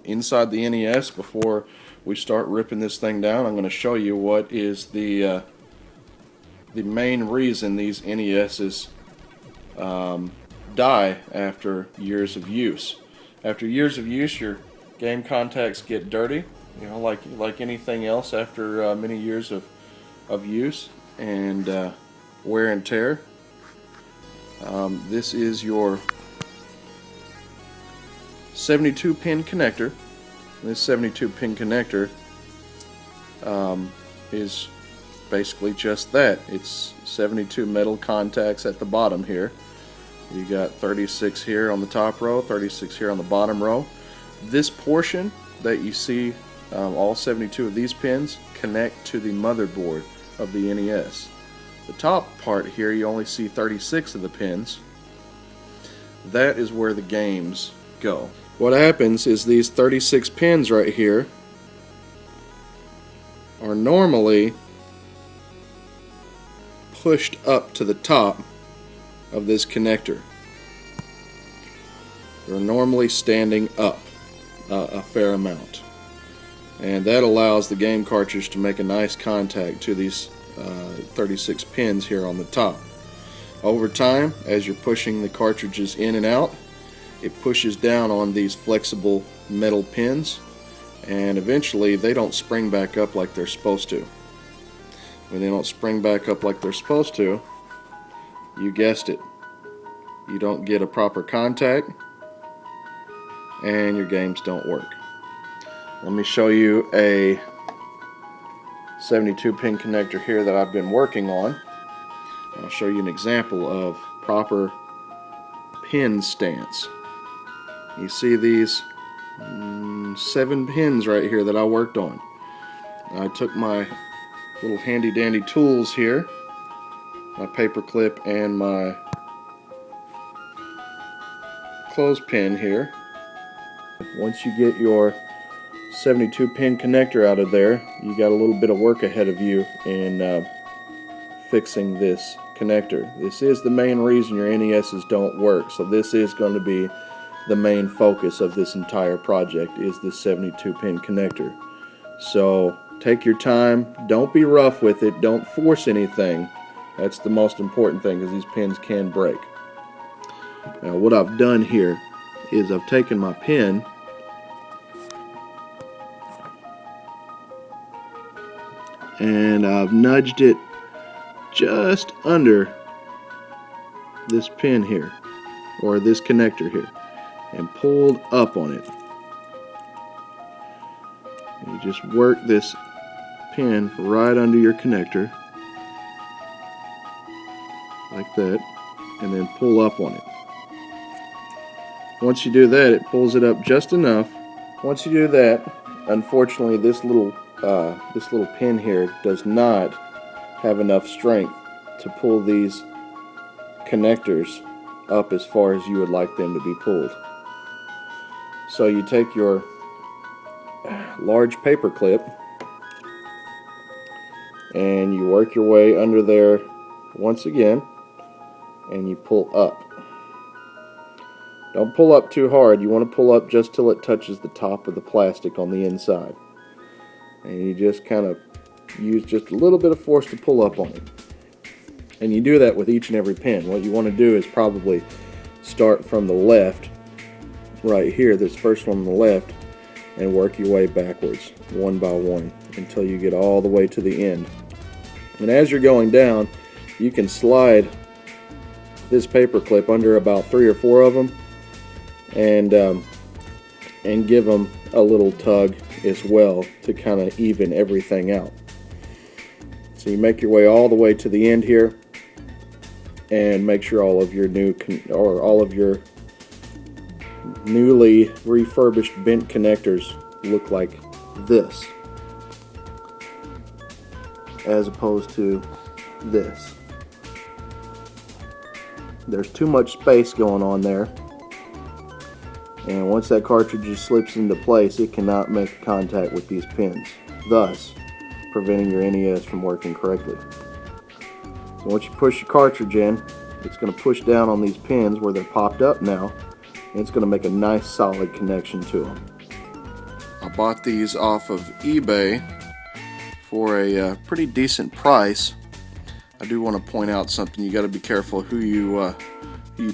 inside the NES, before we start ripping this thing down, I'm going to show you what is the main reason these NESs die after years of use. After years of use, your game contacts get dirty, you know, like anything else after many years of use and wear and tear. This is your 72 pin connector. This 72 pin connector is basically just that. It's 72 metal contacts at the bottom here. You got 36 here on the top row, 36 here on the bottom row. This portion that you see, all 72 of these pins connect to the motherboard of the NES. The top part here, you only see 36 of the pins. That is where the games go. What happens is these 36 pins right here are normally pushed up to the top of this connector. They're normally standing up a fair amount, and that allows the game cartridge to make a nice contact to these 36 pins here on the top. Over time, as you're pushing the cartridges in and out, it pushes down on these flexible metal pins, and eventually they don't spring back up like they're supposed to. When they don't spring back up like they're supposed to, you guessed it, you don't get a proper contact and your games don't work. Let me show you a 72 pin connector here that I've been working on. I'll show you an example of proper pin stance. You see these 7 pins right here that I worked on. I took my little handy dandy tools here, my paper clip and my clothespin here. Once you get your 72 pin connector out of there, you got a little bit of work ahead of you in fixing this connector. This is the main reason your NESs don't work, so this is going to be the main focus of this entire project, is this 72 pin connector. So take your time, don't be rough with it, don't force anything. That's the most important thing, because these pins can break. Now what I've done here is I've taken my pin and I've nudged it just under this pin here, or this connector here, and pulled up on it. And you just work this pin right under your connector like that, and then pull up on it. Once you do that, it pulls it up just enough. Once you do that, unfortunately this little pin here does not have enough strength to pull these connectors up as far as you would like them to be pulled. So you take your large paper clip and you work your way under there once again, and you pull up. Don't pull up too hard. You want to pull up just till it touches the top of the plastic on the inside. And you just kind of use just a little bit of force to pull up on it. And you do that with each and every pin. What you want to do is probably start from the left, right here, this first one on the left, and work your way backwards, one by one, until you get all the way to the end. And as you're going down, you can slide this paper clip under about 3 or 4 of them, and give them a little tug as well to kind of even everything out. So you make your way all the way to the end here, and make sure all of your newly refurbished bent connectors look like this, as opposed to this. There's too much space going on there, and once that cartridge slips into place, it cannot make contact with these pins, thus preventing your NES from working correctly. So once you push your cartridge in, it's going to push down on these pins where they're popped up now, and it's going to make a nice solid connection to them. I bought these off of eBay for a pretty decent price. I do want to point out something. You got to be careful who you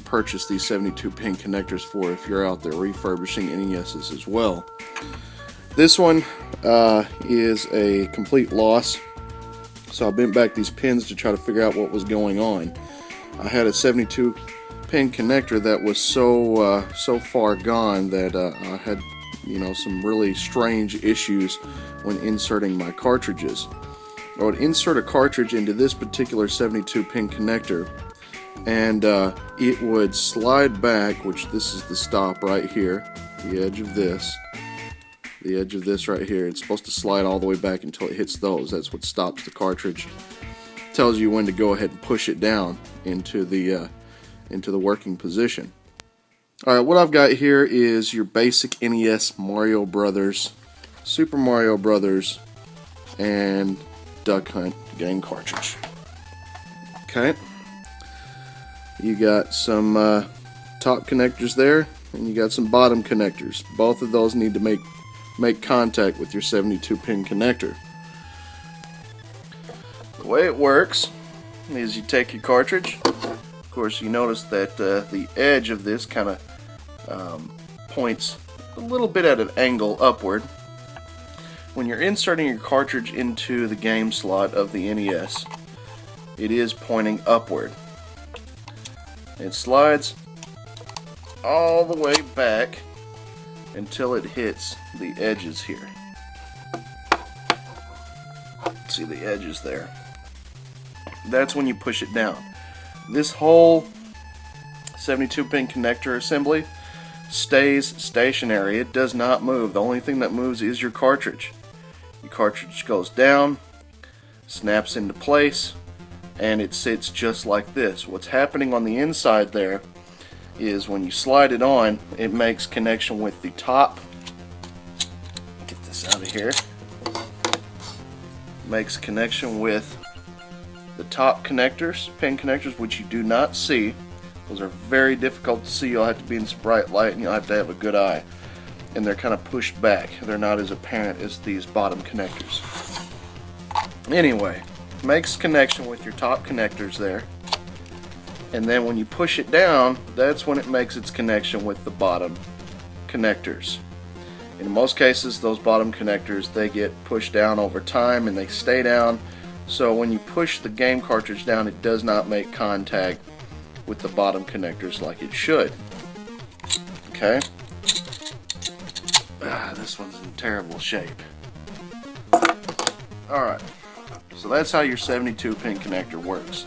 purchase these 72-pin connectors for if you're out there refurbishing NESs as well. This one is a complete loss. So I bent back these pins to try to figure out what was going on. I had a 72-pin connector that was so far gone that I had some really strange issues when inserting my cartridges. I would insert a cartridge into this particular 72-pin connector, and it would slide back, which this is the stop right here, the edge of this right here. It's supposed to slide all the way back until it hits those. That's what stops the cartridge. Tells you when to go ahead and push it down into the working position. Alright, what I've got here is your basic NES Mario Brothers, Super Mario Brothers, and Duck Hunt game cartridge. Okay. You got some top connectors there, and you got some bottom connectors. Both of those need to make contact with your 72-pin connector. The way it works is you take your cartridge. Of course, you notice that the edge of this kind of points a little bit at an angle upward. When you're inserting your cartridge into the game slot of the NES, it is pointing upward. It slides all the way back until it hits the edges here. See the edges there? That's when you push it down. This whole 72-pin connector assembly stays stationary. It does not move. The only thing that moves is your cartridge. Your cartridge goes down, snaps into place, and it sits just like this. What's happening on the inside there is when you slide it on, it makes connection with the top. Get this out of here. Makes connection with the top connectors, pin connectors, which you do not see. Those are very difficult to see. You'll have to be in some bright light, and you'll have to have a good eye. And they're kind of pushed back. They're not as apparent as these bottom connectors. Anyway, makes connection with your top connectors there. And then when you push it down, that's when it makes its connection with the bottom connectors. In most cases, those bottom connectors, they get pushed down over time and they stay down. So when you push the game cartridge down, it does not make contact with the bottom connectors like it should. Okay? This one's in terrible shape. Alright, so that's how your 72-pin connector works.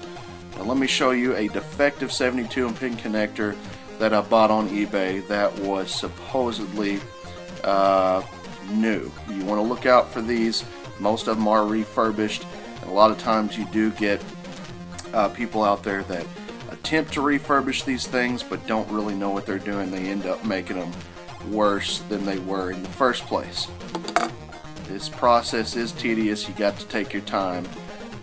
Now let me show you a defective 72-pin connector that I bought on eBay that was supposedly new. You want to look out for these. Most of them are refurbished, and a lot of times you do get people out there that attempt to refurbish these things but don't really know what they're doing. They end up making them worse than they were in the first place. This process is tedious. You got to take your time.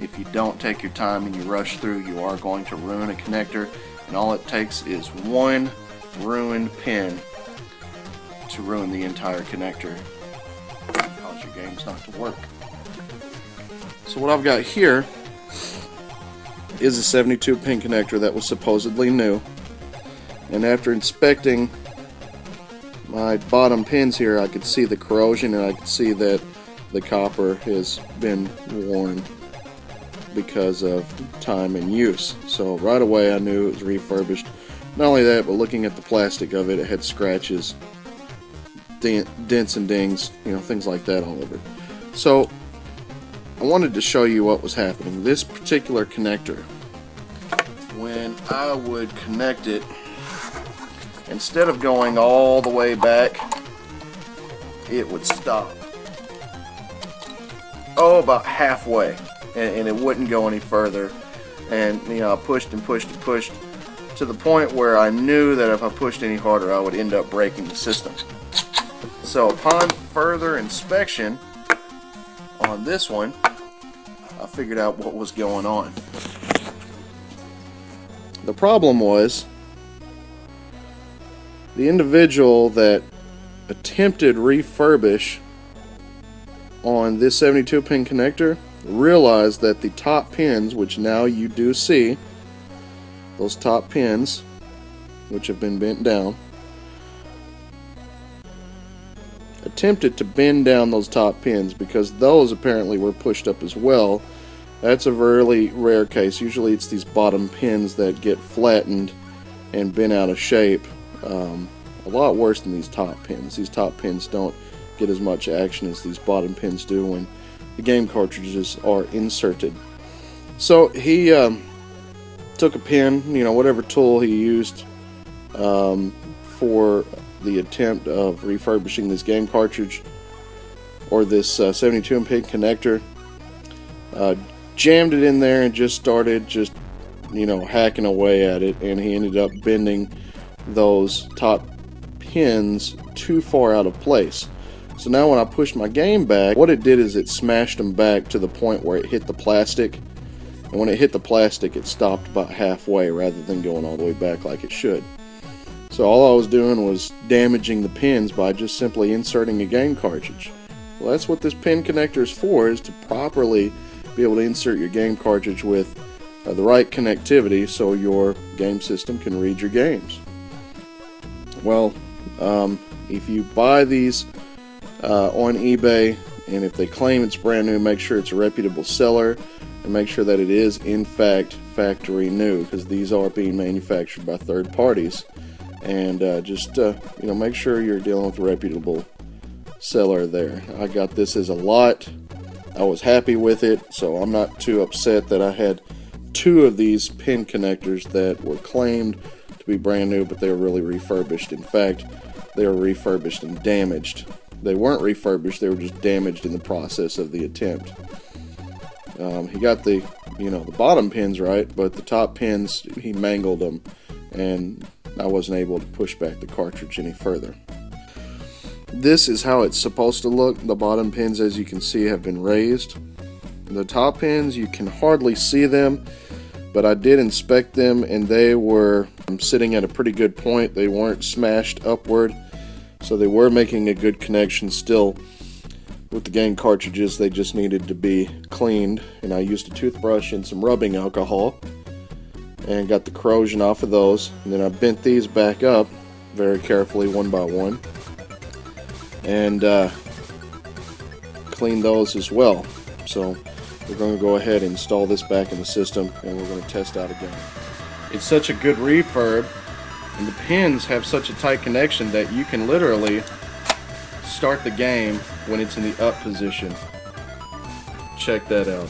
If you don't take your time and you rush through, you are going to ruin a connector, and all it takes is one ruined pin to ruin the entire connector, cause your games not to work. So what I've got here is a 72-pin connector that was supposedly new, and after inspecting my bottom pins here, I could see the corrosion, and I could see that the copper has been worn because of time and use. So right away I knew it was refurbished. Not only that, but looking at the plastic of it, it had scratches, dents and dings, things like that all over it. So I wanted to show you what was happening. This particular connector, when I would connect it, instead of going all the way back, it would stop. About halfway, and it wouldn't go any further. And I pushed and pushed and pushed to the point where I knew that if I pushed any harder, I would end up breaking the system. So upon further inspection on this one, I figured out what was going on. The problem was the individual that attempted refurbish on this 72 pin connector, realize that the top pins, which now you do see, those top pins, which have been bent down, attempted to bend down those top pins because those apparently were pushed up as well. That's a really rare case. Usually it's these bottom pins that get flattened and bent out of shape. A lot worse than these top pins. These top pins don't get as much action as these bottom pins do when the game cartridges are inserted. So he took a pin, whatever tool he used for the attempt of refurbishing this game cartridge, or this 72 pin connector, jammed it in there and just started hacking away at it, and he ended up bending those top pins too far out of place. So now when I pushed my game back, what it did is it smashed them back to the point where it hit the plastic, and when it hit the plastic it stopped about halfway rather than going all the way back like it should. So all I was doing was damaging the pins by just simply inserting a game cartridge. Well, that's what this pin connector is for, is to properly be able to insert your game cartridge with the right connectivity so your game system can read your games. Well, if you buy these on eBay, and if they claim it's brand new, make sure it's a reputable seller, and make sure that it is in fact factory new, because these are being manufactured by third parties. And make sure you're dealing with a reputable seller there. I got this as a lot. I was happy with it, so I'm not too upset that I had two of these pin connectors that were claimed to be brand new, but they were really refurbished. In fact, they were refurbished and damaged. They weren't refurbished, they were just damaged in the process of the attempt. He got the bottom pins right, but the top pins, he mangled them, and I wasn't able to push back the cartridge any further. This is how it's supposed to look. The bottom pins, as you can see, have been raised. The top pins, you can hardly see them, but I did inspect them and they were sitting at a pretty good point. They weren't smashed upward, so they were making a good connection still with the game cartridges. They just needed to be cleaned, and I used a toothbrush and some rubbing alcohol and got the corrosion off of those. And then I bent these back up very carefully one by one and cleaned those as well. So we're going to go ahead and install this back in the system, and we're going to test out again. It's such a good refurb, and the pins have such a tight connection that you can literally start the game when it's in the up position. Check that out.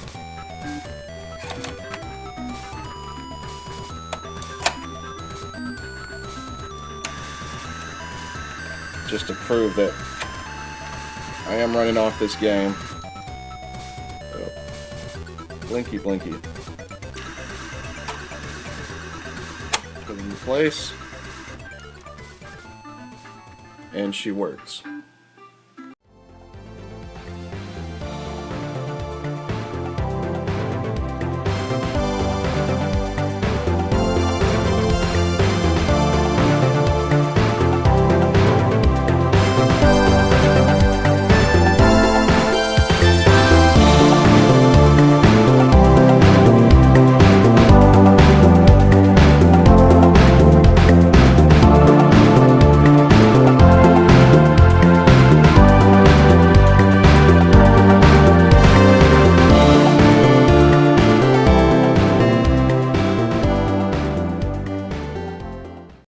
Just to prove that I am running off this game. Blinky, blinky. Put it in place, and she works.